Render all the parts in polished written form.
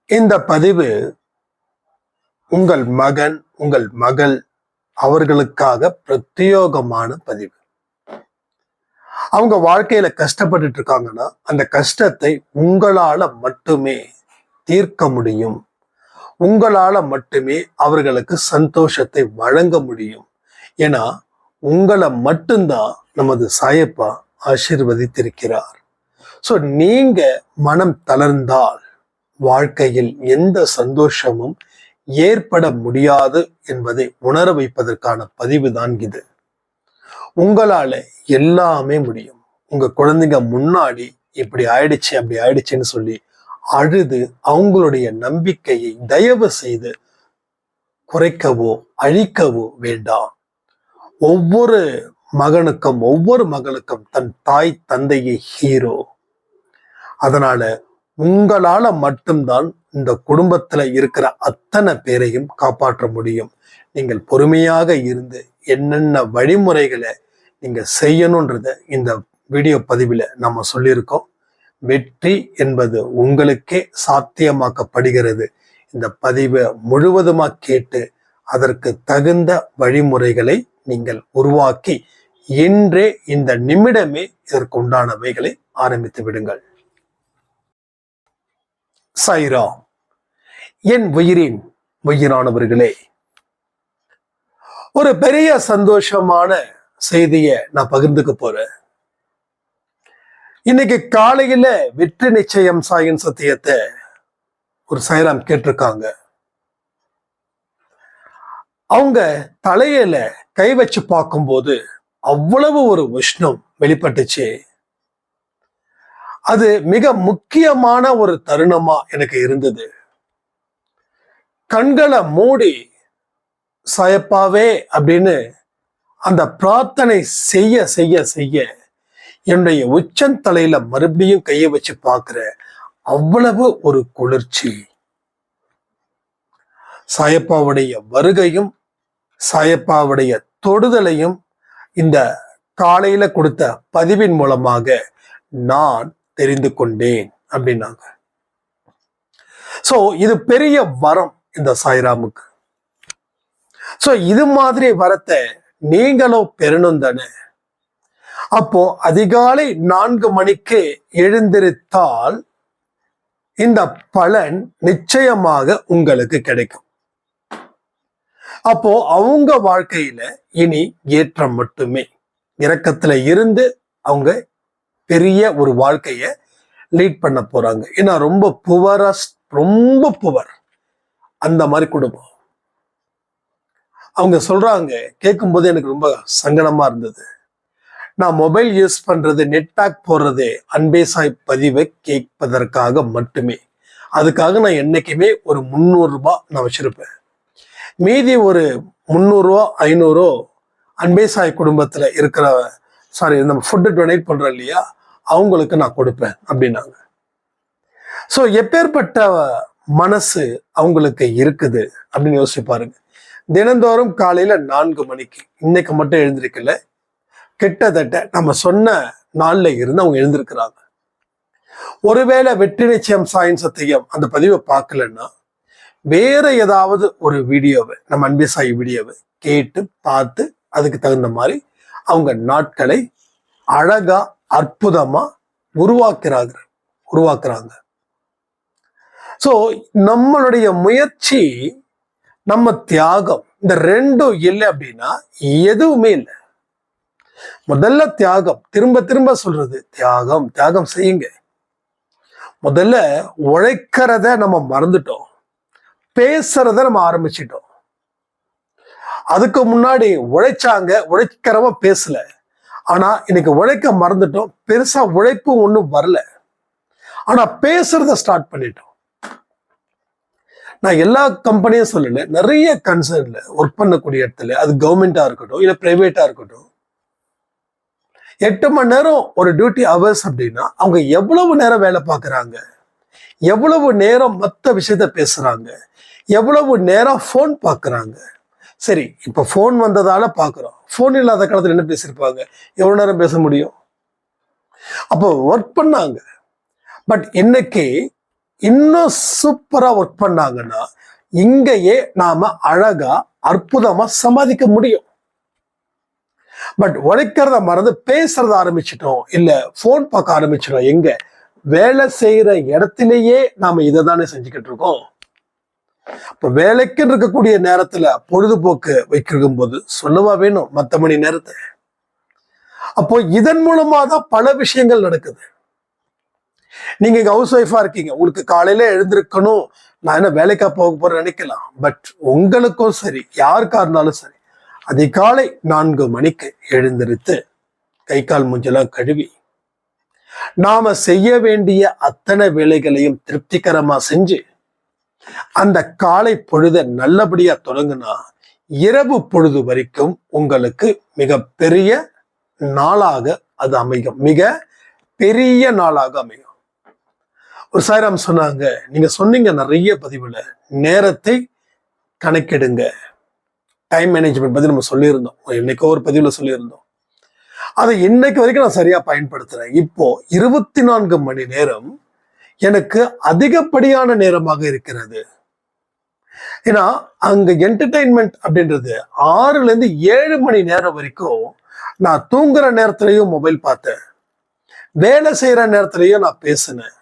இந்த பதிவு உங்கள் மகன், உங்கள் மகள் அவர்களுக்காக பிரத்யேகமான பதிவு. அவங்க வாழ்க்கையில கஷ்டப்பட்டுட்டு இருக்காங்கன்னா அந்த கஷ்டத்தை உங்களால மட்டுமே தீர்க்க முடியும். உங்களால மட்டுமே அவர்களுக்கு சந்தோஷத்தை வழங்க முடியும். ஏன்னா உங்களை மட்டும்தான் நமது சாயப்பா ஆசீர்வதித்திருக்கிறார். ஸோ நீங்க மனம் தளர்ந்தால் வாழ்க்கையில் எந்த சந்தோஷமும் ஏற்பட முடியாது என்பதை உணர வைப்பதற்கான பதிவு தான் இது. உங்களால எல்லாமே முடியும். உங்க குழந்தைங்க முன்னாடி இப்படி ஆயிடுச்சு அப்படி ஆயிடுச்சுன்னு சொல்லி அழுது அவங்களுடைய நம்பிக்கையை தயவு செய்து குறைக்கவோ அழிக்கவோ வேண்டாம். ஒவ்வொரு மகனுக்கும் ஒவ்வொரு மகளுக்கும் தன் தாய் தந்தையை ஹீரோ. அதனால உங்களால மட்டும்தான் இந்த குடும்பத்துல இருக்கிற அத்தனை பேரையும் காப்பாற்ற முடியும். நீங்கள் பொறுமையாக இருந்து என்னென்ன வழிமுறைகளை நீங்க செய்யணுன்றத இந்த வீடியோ பதிவில் நம்ம சொல்லியிருக்கோம். வெற்றி என்பது உங்களுக்கே சாத்தியமாக்கப்படுகிறது. இந்த பதிவை முழுவதுமா கேட்டு அதற்கு தகுந்த வழிமுறைகளை நீங்கள் உருவாக்கி இன்றே இந்த நிமிடமே இதற்கு உண்டானவைகளை ஆரம்பித்து விடுங்கள். சாய்ராம். என் உயிரின் உயிரானவர்களே, ஒரு பெரிய சந்தோஷமான செய்தியை நான் பகிர்ந்துக்க போறேன். இன்னைக்கு காலையில வெற்றி நிச்சயம் சாயின் சத்தியத்தை ஒரு சாய்ராம் கேட்டிருக்காங்க. அவங்க தலையில கை வச்சு பார்க்கும்போது அவ்வளவு ஒரு உஷ்ணம் வெளிப்பட்டுச்சு. அது மிக முக்கியமான ஒரு தருணமா எனக்கு இருந்தது. கண்களை மூடி சாயப்பாவே அப்படின்னு அந்த பிரார்த்தனை செய்ய செய்ய செய்ய என்னுடைய உச்சந்தலையில மறுபடியும் கையை வச்சு பார்க்கிற அவ்வளவு ஒரு குளிர்ச்சி. சாயப்பாவுடைய வருகையும் சாயப்பாவுடைய தொடுதலையும் இந்த காலையில கொடுத்த பதிவின் மூலமாக நான் தெரிந்து கொண்டேன் அப்படின்னாங்க. சோ இது பெரிய வரம் இந்த சாய்ராமுக்கு. சோ இது மாதிரி வரத்தை நீங்களும் பெறணும் தானே. அப்போ அதிகாலை 4 மணிக்கு எழுந்திருத்தால் இந்த பலன் நிச்சயமாக உங்களுக்கு கிடைக்கும். அப்போ அவங்க வாழ்க்கையில இனி ஏற்றம் மட்டுமே. இரக்கத்துல இருந்து அவங்க பெரிய ஒரு வாழ்க்கைய லீட் பண்ண போறாங்க. ஏன்னா ரொம்ப புவர் அந்த மாதிரி குடும்பம். அவங்க சொல்றாங்க, கேட்கும்போது எனக்கு ரொம்ப சங்கடமா இருந்தது. நான் மொபைல் யூஸ் பண்றது, நெட் பேக் போடுறது அன்பே சாய் பதிவை கேட்பதற்காக மட்டுமே. அதுக்காக நான் என்னைக்குமே ஒரு 300 ரூபாய் நான் வச்சிருப்பேன். மீதி ஒரு 300 500 அன்பே சாய் குடும்பத்துல இருக்கிற நம்ம ஃபுட்டு டொனேட் பண்றோம் இல்லையா, அவங்களுக்கு நான் கொடுப்பேன் அப்படின்னாங்க. ஸோ எப்பேற்பட்ட மனசு அவங்களுக்கு இருக்குது அப்படின்னு யோசிச்சு பாருங்க. தினந்தோறும் காலையில 4 மணிக்கு, இன்னைக்கு மட்டும் எழுந்திருக்கல, கிட்டத்தட்ட நம்ம சொன்ன நாள்ல இருந்து அவங்க எழுந்திருக்கிறாங்க. ஒருவேளை வெற்றி நிச்சயம் சாயின் சத்தியம் அந்த பதிவை பார்க்கலன்னா வேற ஏதாவது ஒரு வீடியோவை, நம்ம அன்பே சாய் வீடியோவை கேட்டு பார்த்து அதுக்கு தகுந்த மாதிரி அவங்க நாட்களை அழகா அற்புதமா உருவாக்குறாங்க. சோ நம்மளுடைய முயற்சி, நம்ம தியாகம், இந்த ரெண்டும் இல்லை அப்படின்னா எதுவுமே இல்லை. முதல்ல தியாகம். திரும்ப திரும்ப சொல்றது தியாகம். தியாகம் செய்யுங்க. முதல்ல உழைக்கிறத நம்ம மறந்துட்டோம், பேசுறத நம்ம ஆரம்பிச்சிட்டோம். அதுக்கு முன்னாடி உழைக்கிறவ பேசல. ஆனா இன்னைக்கு உழைக்க மறந்துட்டோம். பெருசா உழைப்பு ஒண்ணும் வரல, ஆனா பேசுறத ஸ்டார்ட் பண்ணிட்டோம். நான் எல்லா கம்பெனியும் சொல்லல, நிறைய கன்சர்ன்ல ஒர்க் பண்ணக்கூடிய இடத்துல, அது கவர்மெண்டா இருக்கட்டும் இல்ல பிரைவேட்டா இருக்கட்டும், 8 மணி நேரம் ஒரு டியூட்டி ஹவர்ஸ் அப்படின்னா அவங்க எவ்வளவு நேரம் வேலை பார்க்குறாங்க, எவ்வளவு நேரம் மற்ற விஷயத்த பேசுறாங்க, எவ்வளவு நேரம் ஃபோன் பார்க்குறாங்க. சரி, இப்போ ஃபோன் வந்ததால பார்க்குறோம். ஃபோன் இல்லாத காலத்தில் என்ன பேசியிருப்பாங்க, எவ்வளோ நேரம் பேச முடியும்? அப்போ ஒர்க் பண்ணாங்க. பட் இன்னைக்கு இன்னும் சூப்பரா ஒர்க் பண்ணாங்கன்னா இங்கேயே நாம அழகா அற்புதமா சம்பாதிக்க முடியும். பட் உழைக்கிறத மறந்து பேசுறத ஆரம்பிச்சிட்டோம், இல்ல போன் பார்க்க ஆரம்பிச்சிட்டோம். எங்க வேலை செய்யற இடத்திலேயே நாம இதை தானே செஞ்சுக்கிட்டு இருக்கோம். இப்ப வேலைக்கு இருக்கக்கூடிய நேரத்துல பொழுதுபோக்கு வைக்கும் போது சொல்லவா வேணும் மத்த மணி நேரத்தை. அப்போ இதன் மூலமா தான் பல விஷயங்கள் நடக்குது. நீங்க இங்க ஹவுஸ் ஒய்ஃபா இருக்கீங்க, உங்களுக்கு காலையில எழுந்திருக்கணும், நான் என்ன வேலைக்கா போக போறேன்னு நினைக்கலாம். பட் உங்களுக்கும் சரி, யாருக்கா இருந்தாலும் சரி, அதிகாலை 4 மணிக்கு எழுந்திருத்து கை கால் மூஞ்செல்லாம் கழுவி நாம செய்ய வேண்டிய அத்தனை வேலைகளையும் திருப்திகரமா செஞ்சு அந்த காலை பொழுத நல்லபடியா தொடங்குனா இரவு பொழுது வரைக்கும் உங்களுக்கு மிக பெரிய நாளாக அது அமையும், மிக பெரிய நாளாக அமையும். ஒரு சாய்ராம் சொன்னாங்க, நீங்க சொன்னீங்க நிறைய பதிவுல, நேரத்தை கணக்கெடுங்க, டைம் மேனேஜ்மெண்ட் பத்தி நம்ம சொல்லியிருந்தோம், என்னைக்கோ ஒரு பதிவுல சொல்லியிருந்தோம். அதை இன்னைக்கு வரைக்கும் நான் சரியா பயன்படுத்துறேன். இப்போ 24 மணி நேரம் எனக்கு அதிகப்படியான நேரமாக இருக்கிறது. ஏன்னா அங்க என்டர்டைன்மெண்ட் அப்படின்றது 6ல இருந்து 7 மணி நேரம் வரைக்கும் நான் தூங்குற நேரத்திலையும் மொபைல் பார்த்தேன், வேலை செய்யற நேரத்திலையும் நான் பேசினேன்.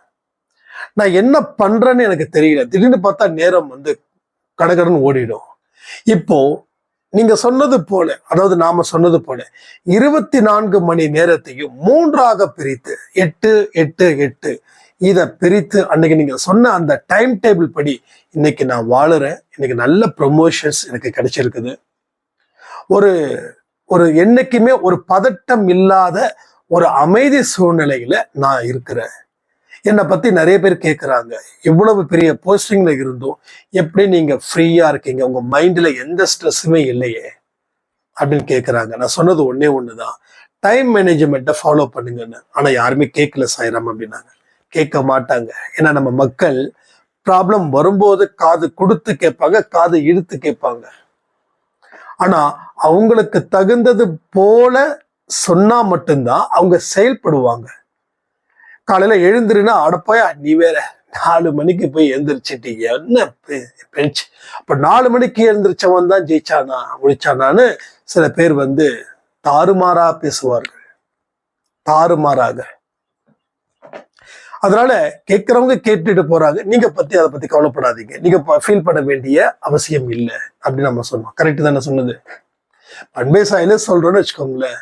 நான் என்ன பண்றேன்னு எனக்கு தெரியல, திடீர்னு பார்த்தா நேரம் கடகடன்னு ஓடிடும். இப்போ நீங்க சொன்னது போல, அதாவது நாம சொன்னது போல 24 மணி நேரத்தையும் 3ஆக பிரித்து 8 8 8 இதை பிரித்து அன்னைக்கு நீங்க சொன்ன அந்த டைம் டேபிள் படி இன்னைக்கு நான் வாழுறேன். இன்னைக்கு நல்ல ப்ரொமோஷன்ஸ் எனக்கு கிடைச்சிருக்குது. ஒரு ஒரு என்னைக்குமே ஒரு பதட்டம் இல்லாத ஒரு அமைதி சூழ்நிலையில நான் இருக்கிறேன். என்னை பத்தி நிறைய பேர் கேட்குறாங்க, இவ்வளவு பெரிய போஸ்டிங்ல இருந்தும் எப்படி நீங்க ஃப்ரீயா இருக்கீங்க, உங்க மைண்ட்ல எந்த ஸ்ட்ரெஸ்ஸுமே இல்லையே அப்படின்னு கேட்குறாங்க. நான் சொன்னது ஒன்னே ஒண்ணுதான், டைம் மேனேஜ்மெண்ட்டை ஃபாலோ பண்ணுங்கன்னு. ஆனா யாருமே கேட்கல சாய்ராம் அப்படின்னாங்க. கேட்க மாட்டாங்க. ஏன்னா நம்ம மக்கள் ப்ராப்ளம் வரும்போது காது கொடுத்து கேட்பாங்க, காது இழுத்து கேட்பாங்க. ஆனா அவங்களுக்கு தகுந்தது போல சொன்னா மட்டும்தான் அவங்க செயல்படுவாங்க. காலையில எழுந்துருன்னா அடப்போயா நீ வேற 4 மணிக்கு போய் எழுந்திரிச்சிட்டு என்ன பெஞ்ச், அப்ப 4 மணிக்கு எழுந்திரிச்சவன் தான் ஜெயிச்சானா முடிச்சானான்னு சில பேர் தாறுமாறா பேசுவார்கள், தாறுமாறாக. அதனால கேட்கிறவங்க கேட்டுட்டு போறாங்க, நீங்க அதை பத்தி கவலைப்படாதீங்க, நீங்க ஃபீல் பண்ண வேண்டிய அவசியம் இல்லை அப்படின்னு நம்ம சொன்னோம். கரெக்ட் தானே சொன்னது? அன்பே சாயில சொல்றோன்னு வச்சுக்கோங்களேன்,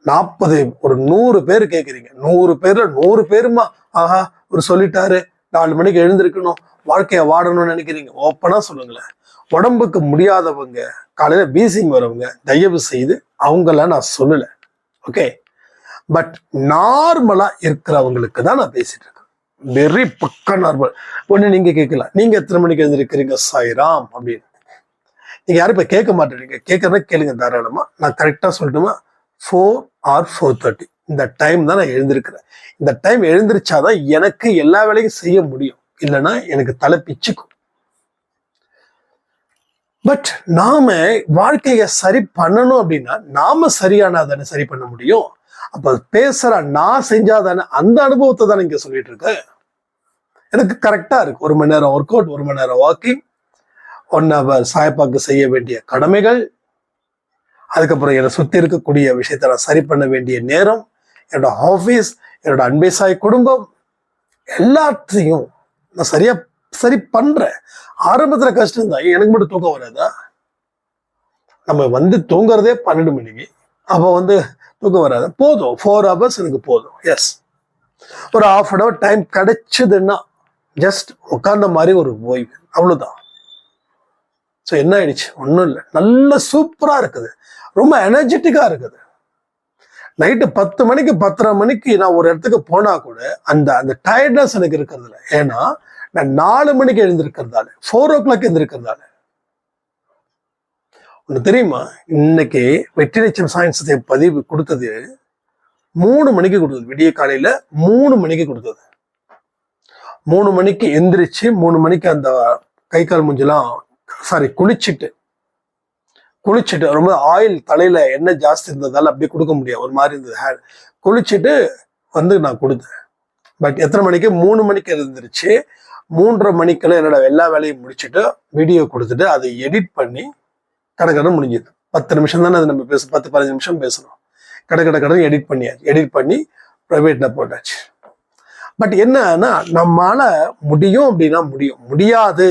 40 ஒரு 100 பேர் கேட்குறீங்க, 100 பேர்ல 100 பேருமா ஆஹா ஒரு சொல்லிட்டாரு 4 மணிக்கு எழுந்திருக்கணும், வாழ்க்கைய வாடணும்னு நினைக்கிறீங்க. ஓப்பனா சொல்லுங்களேன், உடம்புக்கு முடியாதவங்க, காலையில பீசிங் வரவங்க, தயவு செய்து அவங்கள நான் சொல்லல, ஓகே? பட் நார்மலா இருக்கிறவங்களுக்கு தான் நான் பேசிட்டு இருக்கேன். வெரி பக்கா நார்மல். ஒண்ணு நீங்க கேட்கலாம், நீங்க எத்தனை மணிக்கு எழுந்திருக்கிறீங்க சாய்ராம் அப்படின்னு. நீங்க யாரும் இப்ப கேட்க மாட்டேறீங்க, கேட்கறத கேளுங்க தாராளமா. நான் கரெக்டா சொல்லட்டுமா? 4 or 4:30 இந்த டைம் தான் நான் எழுந்திருக்கிறேன். இந்த டைம் எழுந்திருச்சாதான் எனக்கு எல்லா வேலையும் செய்ய முடியும், இல்லைன்னா எனக்கு தலை பிச்சுக்கும். பட் நாம வாழ்க்கைய சரி பண்ணணும் அப்படின்னா நாம சரியானதானே சரி பண்ண முடியும். அப்ப பேசுற நான் செஞ்சாதானே, அந்த அனுபவத்தை தானே இங்க சொல்லிட்டு இருக்கேன். எனக்கு கரெக்டா இருக்கு, 1 மணி நேரம் ஒர்க் அவுட், 1 மணி நேரம் வாக்கிங், 1 hour சாயப்பாக்கு செய்ய வேண்டிய கடமைகள், அதுக்கப்புறம் என்னை சுத்தி இருக்கக்கூடிய விஷயத்த நான் சரி பண்ண வேண்டிய நேரம், என்னோட ஆஃபீஸ், என்னோட அன்பே சாய் குடும்பம், எல்லாத்தையும் நான் சரி பண்றேன். ஆரம்பத்துல கஷ்டம் தான், எனக்கு மட்டும் தூக்கம் வராதா? நம்ம தூங்குறதே 12 மணிக்கு, அப்போ தூக்கம் வராது. போதும், 4 hours எனக்கு போதும். எஸ், ஒரு 1/2 hour டைம் கிடைச்சதுன்னா ஜஸ்ட் உட்கார்ந்த மாதிரி ஒரு ஓய்வு, அவ்வளவுதான். ஸோ என்ன ஆயிடுச்சு? ஒன்றும் இல்லை, நல்ல சூப்பரா இருக்குது, ரொம்ப எனர்ஜெட்டிக்கா இருக்குது. நைட்டு 10 மணிக்கு 10:30 மணிக்கு நான் ஒரு இடத்துக்கு போனா கூட அந்த டயர்ட்னஸ் எனக்கு இருக்கிறது இல்லை. ஏன்னா நான் 4 மணிக்கு எழுந்திருக்கிறதால, 4 o'clock எழுந்திருக்கிறதால. ஒண்ணு தெரியுமா, இன்னைக்கு வெற்றி நிச்சயம் சயின்ஸ் பதிவு கொடுத்தது 3 மணிக்கு கொடுத்தது, விடிய காலையில 3 மணிக்கு கொடுத்தது. 3 மணிக்கு எந்திரிச்சு 3 மணிக்கு அந்த கை கால் மூஞ்செல்லாம் குளிச்சுட்டு ரொம்ப ஆயில் தலையில எண்ணெய் ஜாஸ்தி இருந்ததால அப்படியே கொடுக்க முடியாது, ஒரு மாதிரி இருந்தது ஹேர். குளிச்சுட்டு நான் கொடுத்தேன். பட் எத்தனை மணிக்கு? 3 மணிக்கு எழுந்திரிச்சு 3:30 மணிக்கெல்லாம் என்னோட எல்லா வேலையும் முடிச்சுட்டு வீடியோ கொடுத்துட்டு அதை எடிட் பண்ணி கடை முடிஞ்சுது. 10 நிமிஷம் தானே அது நம்ம 10-15 நிமிஷம் பேசணும். கடை எடிட் பண்ணியாச்சு. எடிட் பண்ணி ப்ரைவேட்ல போட்டாச்சு. பட் என்னன்னா நம்மளால முடியும் அப்படின்னா முடியும், முடியாது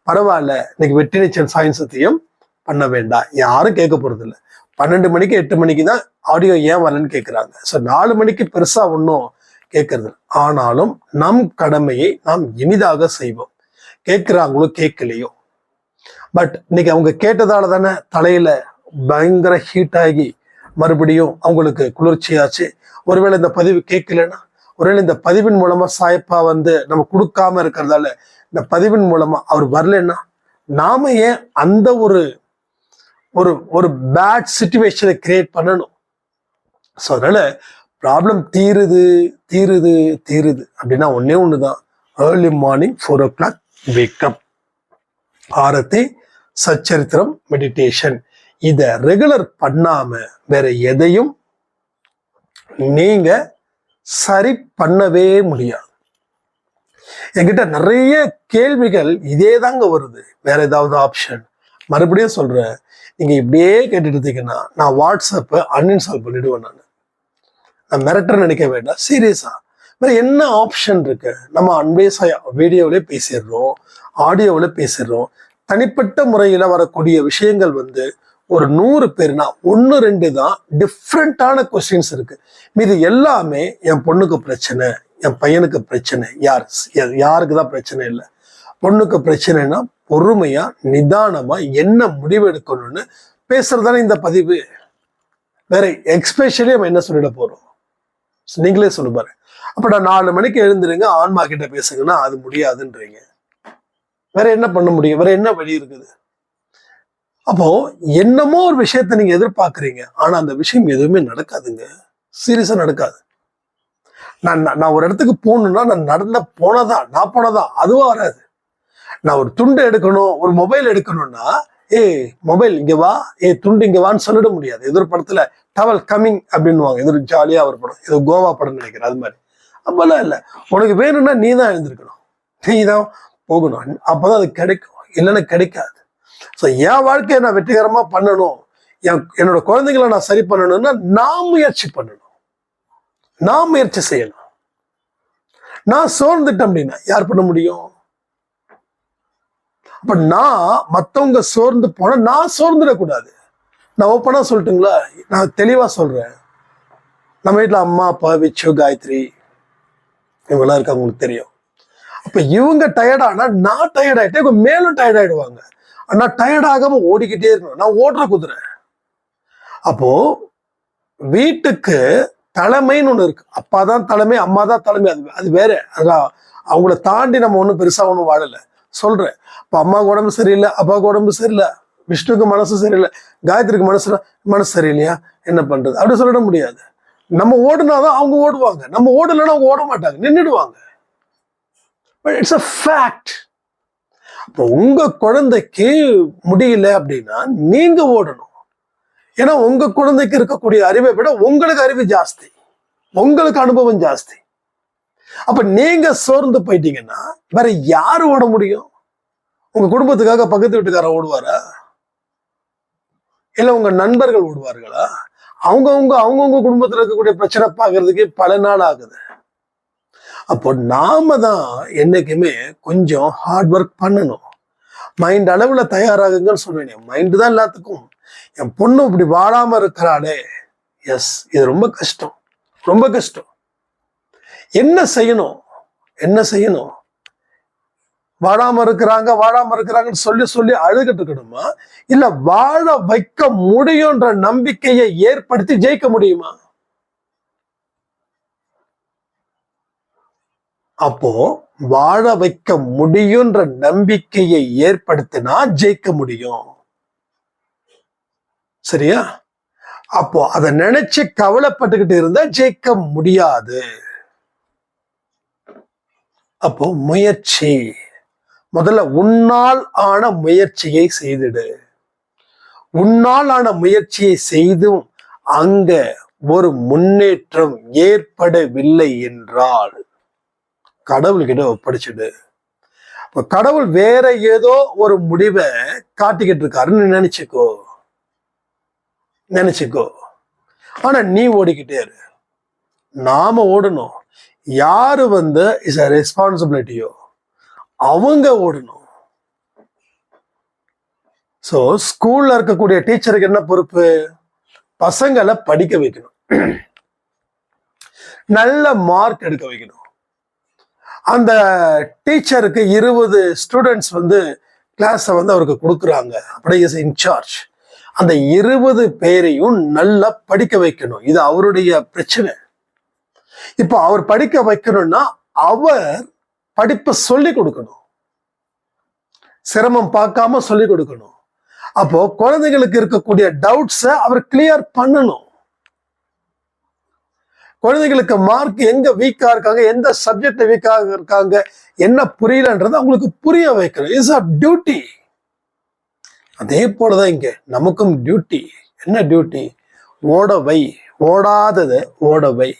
பரவாயில்ல, இன்னைக்கு வெற்றி நிச்சயம் சாயம் சத்தியம் பண்ண வேண்டாம், யாரும் கேட்க போறது இல்லை. 12 மணிக்கு 8 மணிக்கு தான் ஆடியோ ஏன் வரலன்னு கேட்குறாங்க. ஸோ 4 மணிக்கு பெருசா ஒன்றும் கேட்கறது. ஆனாலும் நம் கடமையை நாம் இனிதாக செய்வோம், கேட்கிறாங்களோ கேட்கலையோ. பட் இன்னைக்கு அவங்க கேட்டதால தானே தலையில பயங்கர ஹீட் ஆகி மறுபடியும் அவங்களுக்கு குளிர்ச்சியாச்சு. ஒருவேளை இந்த பதிவு கேட்கலன்னா, ஒருவேளை இந்த பதிவின் மூலமா சாயப்பா நம்ம கொடுக்காம இருக்கிறதால இந்த பதிவின் மூலமா அவர் வரலன்னா, நாம ஏன் அந்த ஒரு ஒரு ஒரு பேட் சிச்சுவேஷனை கிரியேட் பண்ணணும்? ஸோ அதனால ப்ராப்ளம் தீருது தீருது தீருது அப்படின்னா ஒன்னே ஒண்ணுதான், ஏர்லி மார்னிங் 4 o'clock வேக்கப், ஆரத்தி, சச்சரித்திரம், மெடிடேஷன். இதை ரெகுலர் பண்ணாம வேற எதையும் நீங்க சரி பண்ணவே முடியாது. என்கிட்ட நிறைய கேள்விகள் இதே தாங்க வருது, வேற ஏதாவது ஆப்ஷன்? மறுபடியும் சொல்றேன், நீங்க இப்படியே கேட்டுட்டு இருந்தீங்கன்னா நான் வாட்ஸ்அப்பை அன்இன்ஸ்டால் பண்ணிடுவேன். நான் மிரட்ட நினைக்க வேண்டாம், சீரியஸா. வேற என்ன ஆப்ஷன் இருக்கு? நம்ம அன்பேசாய் வீடியோவிலே பேசிடுறோம், ஆடியோவில் பேசிடுறோம். தனிப்பட்ட முறையில வரக்கூடிய விஷயங்கள் ஒரு 100 பேர்னா 1-2 தான் டிஃப்ரெண்டான கொஸ்டின்ஸ் இருக்கு. மீது எல்லாமே என் பொண்ணுக்கு பிரச்சனை, என் பையனுக்கு பிரச்சனை, யாருக்கு தான் பிரச்சனை இல்லை. பொண்ணுக்கு பிரச்சனைனா பொறுமையா நிதானமா என்ன முடிவு எடுக்கணும்னு பேசுறதானே இந்த பதிவு. வேற எக்ஸ்பெஷலி நம்ம என்ன சொல்லிட போறோம்? நீங்களே சொல்லு பாரு. அப்ப நான் 4 மணிக்கு எழுந்துருங்க, ஆன்மா கிட்ட பேசுங்கன்னா அது முடியாதுன்றீங்க. வேற என்ன பண்ண முடியும்? வேற என்ன வழி இருக்குது? அப்போ என்னமோ ஒரு விஷயத்த நீங்க எதிர்பார்க்கறீங்க, ஆனா அந்த விஷயம் எதுவுமே நடக்காதுங்க, சீரியஸா நடக்காது. நான் ஒரு இடத்துக்கு போகணும்னா நான் போனதா அதுவா வராது. நான் ஒரு துண்டு எடுக்கணும், ஒரு மொபைல் எடுக்கணும்னா, மொபைல் இங்க வா, துண்டு இங்க வான்னு சொல்லிட முடியாது. ஏதோ ஒரு படத்துல டவல் கமிங் அப்படின்னுவாங்க, ஏதோ ஜாலியா ஒரு படம், ஏதோ கோவா படம் நினைக்கிறேன், அது மாதிரி. அப்பெல்லாம் இல்லை, உனக்கு வேணும்னா நீ தான் எழுந்திருக்கணும், நீ தான் போகணும், அப்பதான் அது கிடைக்கும், இல்லைன்னா கிடைக்காது. ஸோ என் வாழ்க்கையை நான் வெற்றிகரமா பண்ணணும், என்னோட குழந்தைங்களை நான் சரி பண்ணணும்னா நான் முயற்சி பண்ணணும், நான் முயற்சி செய்யணும். நான் சோர்ந்துட்டேன் அப்படின்னா யார் பண்ண முடியும்? அப்ப நான் மத்தவங்க சோர்ந்து போனா நான் சோர்ந்துடக்கூடாது. நான் ஓப்பனா சொல்லட்டுங்களா? நான் தெளிவா சொல்றேன். நம்ம வீட்டுல அம்மா, அப்பா, விச்சு, காயத்ரி இவங்கெல்லாம் இருக்காங்க, உங்களுக்கு தெரியும். அப்ப இவங்க டயர்டானா நான் டயர்ட் ஆயிட்டேன், இவங்க மேலும் டயர்ட் ஆயிடுவாங்க. நான் டயர்ட் ஆகாம ஓடிக்கிட்டே இருக்கணும், நான் ஓடுற குதிரை. அப்போ வீட்டுக்கு தலைமைன்னு ஒண்ணு இருக்கு. அப்பா தான் தலைமை, அம்மா தான் தலைமை, அது வேற. அதான் அவங்கள தாண்டி நம்ம ஒன்றும் பெருசா ஒன்றும் வாழல. சொல்றேன், இப்போ அம்மாவுக்கு உடம்பு சரியில்லை, அப்பாவுக்கு உடம்பு சரியில்லை, விஷ்ணுக்கு மனசு சரியில்லை, காயத்ரிக்கு மனசு சரியில்லையா, என்ன பண்றது? அப்படி சொல்லிட முடியாது. நம்ம ஓடுனாதான் அவங்க ஓடுவாங்க, நம்ம ஓடலைன்னா அவங்க ஓட மாட்டாங்க, நின்றுடுவாங்க. It's a fact. இப்போ உங்க குழந்தைக்கு முடியல அப்படின்னா நீங்க ஓடணும். ஏன்னா உங்க குழந்தைக்கு இருக்கக்கூடிய அறிவை விட உங்களுக்கு அறிவு ஜாஸ்தி, உங்களுக்கு அனுபவம் ஜாஸ்தி. அப்ப நீங்க சோர்ந்து போயிட்டீங்கன்னா வேற யாரு ஓட முடியும்? உங்க குடும்பத்துக்காக பக்கத்து வீட்டுக்காரன் ஓடுவாரா? இல்ல உங்க நண்பர்கள் ஓடுவார்களா? அவங்கவுங்க குடும்பத்துல இருக்கக்கூடிய பிரச்சனை பார்க்கறதுக்கு பல நாள் ஆகுது. அப்போ நாம தான் என்னைக்குமே கொஞ்சம் ஹார்ட் ஒர்க் பண்ணணும். மைண்ட் அளவுல தயாராகுங்கன்னு சொல்லுவேன். மைண்டு தான் எல்லாத்துக்கும். என் பொண்ணு இப்படி வாழாம இருக்கிறாளே, எஸ், இது ரொம்ப கஷ்டம், ரொம்ப கஷ்டம். என்ன செய்யணும்? வாழாம இருக்கிறாங்கன்னு சொல்லி அழுகிட்டு இருக்கணுமா? இல்ல வாழ வைக்க முடியும்ன்ற நம்பிக்கையை ஏற்படுத்தி ஜெயிக்க முடியுமா? அப்போ வாழ வைக்க முடியும்ன்ற நம்பிக்கையை ஏற்படுத்தினா ஜெயிக்க முடியும், சரியா? அப்போ அதை நினைச்சு கவலைப்பட்டுக்கிட்டு இருந்தா ஜெயிக்க முடியாது. அப்போ முயற்சி, முதல்ல உன்னால் ஆன முயற்சியை செய்திடு. உன்னால் ஆன முயற்சியை செய்தும் அங்க ஒரு முன்னேற்றம் ஏற்படவில்லை என்றால் கடவுள்கிட்ட ஒப்படைச்சிடு. இப்ப கடவுள் வேற ஏதோ ஒரு முடிவை காட்டிக்கிட்டு இருக்காருன்னு நினைச்சுக்கோ. ஆனா நீ ஓடிக்கிட்டே இரு. நாம ஓடணும். யாரு இஸ் அ ரெஸ்பான்சிபிலிட்டியோ அவங்க ஓடணும். ஸோ ஸ்கூல்ல இருக்கக்கூடிய டீச்சருக்கு என்ன பொறுப்பு? பசங்களை படிக்க வைக்கணும், நல்ல மார்க் எடுக்க வைக்கணும். அந்த டீச்சருக்கு 20 ஸ்டூடெண்ட்ஸ் கிளாஸை அவருக்கு கொடுக்குறாங்க, அப்படியே இன்சார்ஜ். அந்த 20 பேரையும் நல்லா படிக்க வைக்கணும். இது அவருடைய பிரச்சனை. இப்போ அவர் படிக்க வைக்கணும்னா அவர் படிப்பை சொல்லி கொடுக்கணும், சிரமம் பார்க்காம சொல்லி கொடுக்கணும். அப்போ குழந்தைகளுக்கு இருக்கக்கூடிய டவுட்ஸை அவர் கிளியர் பண்ணணும். குழந்தைகளுக்கு மார்க் எங்க வீக்கா இருக்காங்க, எந்த சப்ஜெக்ட் வீக்காக இருக்காங்க, என்ன புரியலன்றது அவங்களுக்கு புரிய வைக்கணும். It's a duty. அதே போலதான் இங்க நமக்கும் டியூட்டி. என்ன டியூட்டி? ஓட வை, ஓடாதது ஓட வை.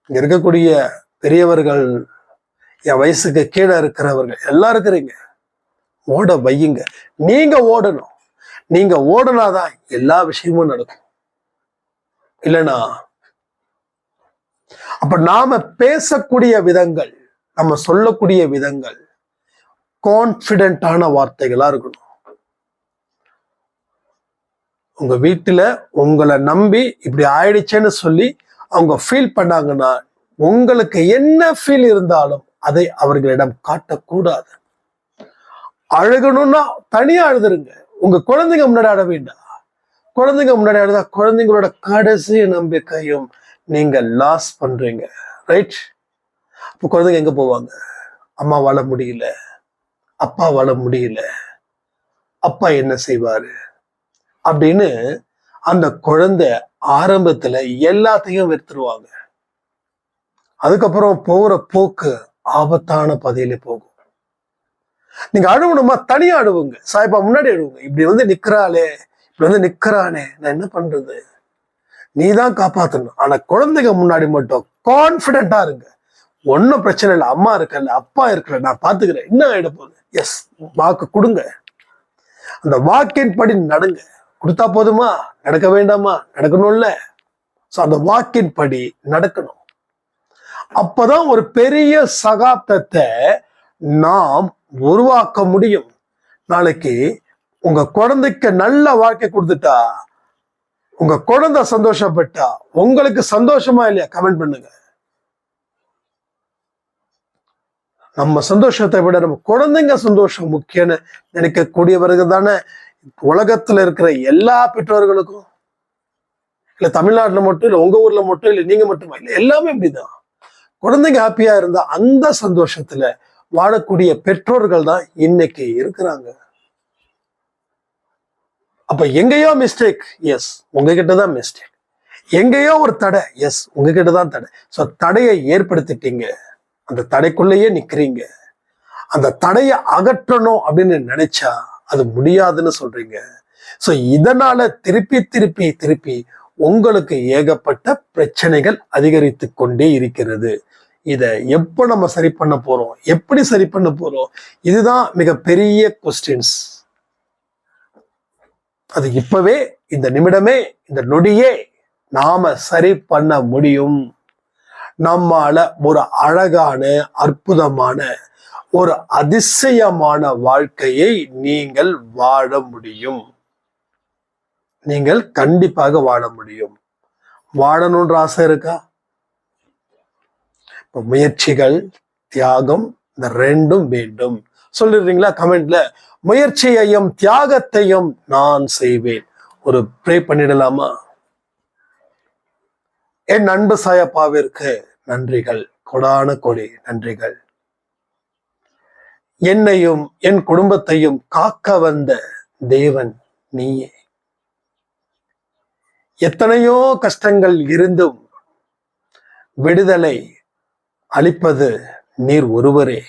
இங்க இருக்கக்கூடிய பெரியவர்கள், என் வயசுக்கு கீழே இருக்கிறவர்கள் எல்லாம் இருக்கிறீங்க, ஓட வையுங்க. நீங்க ஓடணும். நீங்க ஓடனாதான் எல்லா விஷயமும் நடக்கும். இல்லைன்னா அப்ப நாம பேசக்கூடிய விதங்கள், நம்ம சொல்லக்கூடிய விதங்கள் கான்பிடென்டான வார்த்தைகளா இருக்கணும். உங்க வீட்டுல உங்களை நம்பி இப்படி ஆயிடுச்சேன்னு சொல்லி அவங்க ஃபீல் பண்ணாங்கன்னா, உங்களுக்கு என்ன ஃபீல் இருந்தாலும் அதை அவர்களிடம் காட்டக்கூடாது. அழுகணும்னா தனியா அழுதுருங்க. உங்க குழந்தைங்க முன்னாடி அழ வேண்டாம். குழந்தைங்க முன்னாடி அழுதா குழந்தைங்களோட கடைசி நம்பிக்கையும் நீங்க லாஸ் பண்றீங்க, ரைட்? இப்போ குழந்தைங்க எங்க போவாங்க? அம்மா வாழ முடியல, அப்பா வாழ முடியல, அப்பா என்ன செய்வாரு அப்படின்னு அந்த குழந்தை ஆரம்பத்துல எல்லாத்தையும் வெறுத்துருவாங்க. அதுக்கப்புறம் போகிற போக்கு ஆபத்தான பாதையில போகும். நீங்க அழுவணுமா? தனியா அழுவுங்க. சாய்பா முன்னாடி அழுவுங்க. இப்படி நிக்கிறாளே, இப்படி நிக்கிறானே, நான் என்ன பண்றது? நீதான் காப்பாத்தணும். ஆனா குழந்தைங்க முன்னாடி மட்டும் கான்பிடென்டா இருங்க. ஒன்னும் பிரச்சனை இல்லை, அம்மா இருக்கல, அப்பா இருக்கல, நான் பாத்துக்கிறேன், என்ன ஆயிட போகுது? எஸ், வாக்கு கொடுங்க. அந்த வாக்கின் படி நடங்க. கொடுத்தா போதுமா? நடக்க வேண்டாமா? நடக்கணும்ல. சோ அந்த வாக்கின் படி நடக்கணும். அப்பதான் ஒரு பெரிய சகாப்தத்தை நாம் உருவாக்க முடியும். நாளைக்கு உங்க குழந்தைக்கு நல்ல வாழ்க்கை கொடுத்துட்டா, உங்க குழந்தை சந்தோஷப்பட்டா, உங்களுக்கு சந்தோஷமா இல்லையா? கமெண்ட் பண்ணுங்க. நம்ம சந்தோஷத்தை விட நம்ம குழந்தைங்க சந்தோஷம் முக்கியம்னு நினைக்கக்கூடியவர்கள் தானே உலகத்துல இருக்கிற எல்லா பெற்றோர்களுக்கும். இல்ல தமிழ்நாட்டுல மட்டும், இல்ல உங்க ஊர்ல மட்டும், இல்ல நீங்க மட்டுமா, இல்ல எல்லாமே இப்படிதான். குழந்தைங்க ஹாப்பியா இருந்தா அந்த சந்தோஷத்துல வாழக்கூடிய பெற்றோர்கள் தான் இன்னைக்கு இருக்கிறாங்க. அப்ப எங்கேயோ மிஸ்டேக், எஸ் உங்ககிட்ட தான் மிஸ்டேக். எங்கேயோ ஒரு தடை, எஸ் உங்ககிட்ட தான் தடை. ஸோ தடையை ஏற்படுத்திட்டீங்க, அந்த தடைக்குள்ளேயே நிக்கிறீங்க. அந்த தடையை அகற்றணும் அப்படின்னு நினைச்சா அது முடியாதுன்னு சொல்றீங்க. ஸோ இதனால திருப்பி திருப்பி திருப்பி உங்களுக்கு ஏகப்பட்ட பிரச்சனைகள் அதிகரித்து கொண்டே இருக்கிறது. இதை எப்போ நம்ம சரி பண்ண போறோம், எப்படி சரி பண்ண போறோம்? இதுதான் மிகப்பெரிய கொஸ்டின்ஸ். அது இப்பவே, இந்த நிமிடமே, இந்த நொடியே நாம சரி பண்ண முடியும். நம்மால ஒரு அழகான, அற்புதமான, ஒரு அதிசயமான வாழ்க்கையை நீங்கள் வாழ முடியும். நீங்கள் கண்டிப்பாக வாழ முடியும். வாழணுன்ற ஆசை இருக்கா? முயற்சிகள், தியாகம், இந்த ரெண்டும் வேண்டும். சொல்லிடுறீங்களா கமெண்ட்ல? முயற்சியையும் தியாகத்தையும் நான் செய்வேன். ஒரு ப்ரே பண்ணிடலாமா? என் அன்பு சாயப்பாவிற்கு நன்றிகள், கொடான கொடி நன்றிகள். என்னையும் என் குடும்பத்தையும் காக்க வந்த தேவன் நீயே. எத்தனையோ கஷ்டங்கள் இருந்தும் விடுதலை அளிப்பது நீர் ஒருவரே.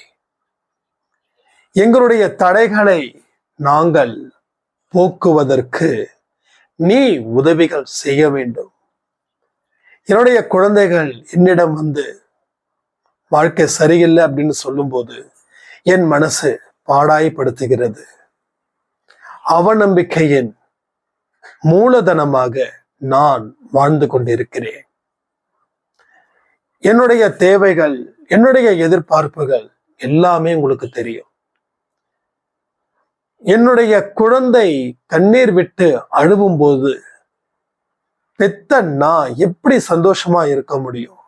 எங்களுடைய தடைகளை நாங்கள் போக்குவதற்கு நீ உதவிகள் செய்ய வேண்டும். என்னுடைய குழந்தைகள் என்னிடம் வாழ்க்கை சரியில்லை அப்படின்னு சொல்லும்போது என் மனசு பாடாய்படுத்துகிறது. அவநம்பிக்கையின் மூலதனமாக நான் வாழ்ந்து கொண்டிருக்கிறேன். என்னுடைய தேவைகள், என்னுடைய எதிர்பார்ப்புகள் எல்லாமே உங்களுக்கு தெரியும். என்னுடைய குழந்தை கண்ணீர் விட்டு அழுவும் போது பெத்த நான் எப்படி சந்தோஷமா இருக்க முடியும்?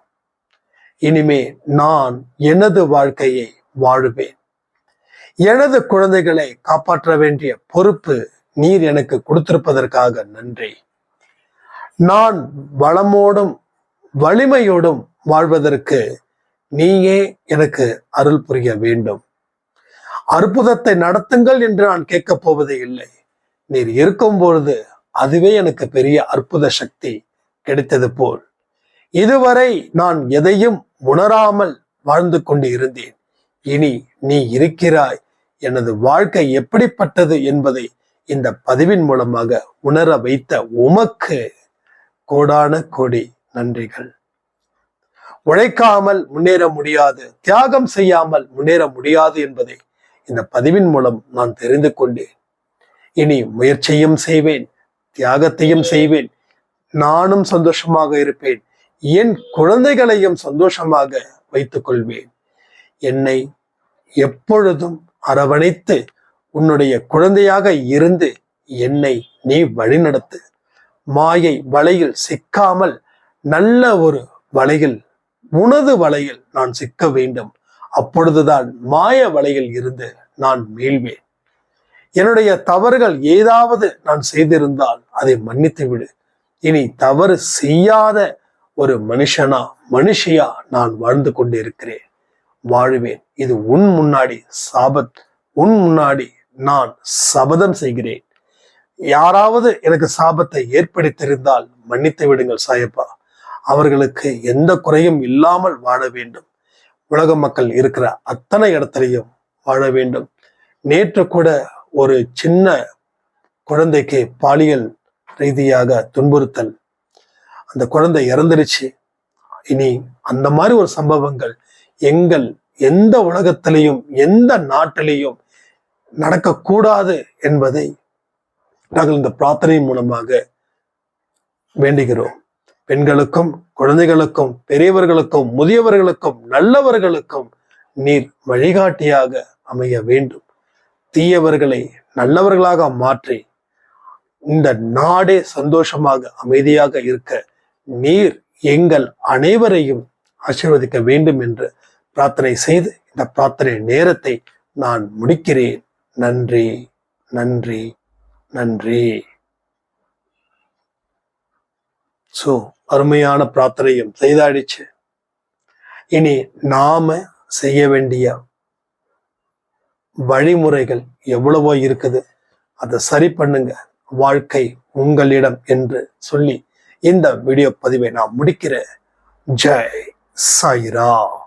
இனிமே நான் எனது வாழ்க்கையை வாழுவேன். எனது குழந்தைகளை காப்பாற்ற வேண்டிய பொறுப்பு நீர் எனக்கு கொடுத்திருப்பதற்காக நன்றி. நான் வளமோடும் வலிமையோடும் வாழ்வதற்கு நீயே எனக்கு அருள் புரிய வேண்டும். அற்புதத்தை நடத்துங்கள் என்று நான் கேட்கப் போவதே இல்லை. நீர் இருக்கும் பொழுது அதுவே எனக்கு பெரிய அற்புத சக்தி கிடைத்தது போல். இதுவரை நான் எதையும் உணராமல் வாழ்ந்து கொண்டு இருந்தேன். இனி நீ இருக்கிறாய். எனது வாழ்க்கை எப்படிப்பட்டது என்பதை இந்த பதிவின் மூலமாக உணர வைத்த உமக்கு கோடான கோடி நன்றிகள். உழைக்காமல் முன்னேற முடியாது, தியாகம் செய்யாமல் முன்னேற முடியாது என்பதை இந்த பதிவின் மூலம் நான் தெரிந்து கொண்டேன். இனி முயற்சியும் செய்வேன், தியாகத்தையும் செய்வேன். நானும் சந்தோஷமாக இருப்பேன். என் குழந்தைகளையும் சந்தோஷமாக வைத்துக் கொள்வேன். என்னை எப்பொழுதும் அரவணைத்து உன்னுடைய குழந்தையாக இருந்து என்னை நீ வழிநடத்து. மாயை வலையில் சிக்காமல் நல்ல ஒரு வலையில், உனது வலையில் நான் சிக்க வேண்டும். அப்பொழுதுதான் மாய வலையில் இருந்து நான் மீள்வேன். என்னுடைய தவறுகள் ஏதாவது நான் செய்திருந்தால் அதை மன்னித்து விடு. இனி தவறு செய்யாத ஒரு மனுஷியா நான் வாழ்ந்து கொண்டிருக்கிறேன், வாழுவேன். இது உன் முன்னாடி உன் முன்னாடி நான் சபதம் செய்கிறேன். யாராவது எனக்கு சாபத்தை ஏற்படுத்தியிருந்தால் மன்னித்து விடுங்கள் சாயப்பா. அவர்களுக்கு எந்த குறையும் இல்லாமல் வாழ வேண்டும். உலக மக்கள் இருக்கிற அத்தனை இடத்திலையும் வாழ வேண்டும். நேற்று கூட ஒரு சின்ன குழந்தைக்கு பாலியல் ரீதியாக துன்புறுத்தல், அந்த குழந்தை இறந்துருச்சு. இனி அந்த மாதிரி ஒரு சம்பவங்கள் எந்த உலகத்திலையும் எந்த நாட்டிலையும் நடக்கக்கூடாது என்பதை நாங்கள் இந்த பிரார்த்தனை மூலமாக வேண்டுகிறோம். பெண்களுக்கும், குழந்தைகளுக்கும், பெரியவர்களுக்கும், முதியவர்களுக்கும், நல்லவர்களுக்கும் நீர் வழிகாட்டியாக அமைய வேண்டும். தீயவர்களை நல்லவர்களாக மாற்றி இந்த நாடே சந்தோஷமாக அமைதியாக இருக்க நீர் எங்கள் அனைவரையும் ஆசீர்வதிக்க வேண்டும் என்று பிரார்த்தனை செய்து இந்த பிரார்த்தனை நேரத்தை நான் முடிக்கிறேன். நன்றி, நன்றி, நன்றி. அருமையான பிரார்த்தனையும் செய்தாடிச்சு. இனி நாம செய்ய வேண்டிய வழிமுறைகள் எவ்வளவோ இருக்குது, அதை சரி பண்ணுங்க. வாழ்க்கை உங்களிடம் என்று சொல்லி இந்த வீடியோ பதிவை நான் முடிக்கிறேன். ஜெய் சாய்ராம்.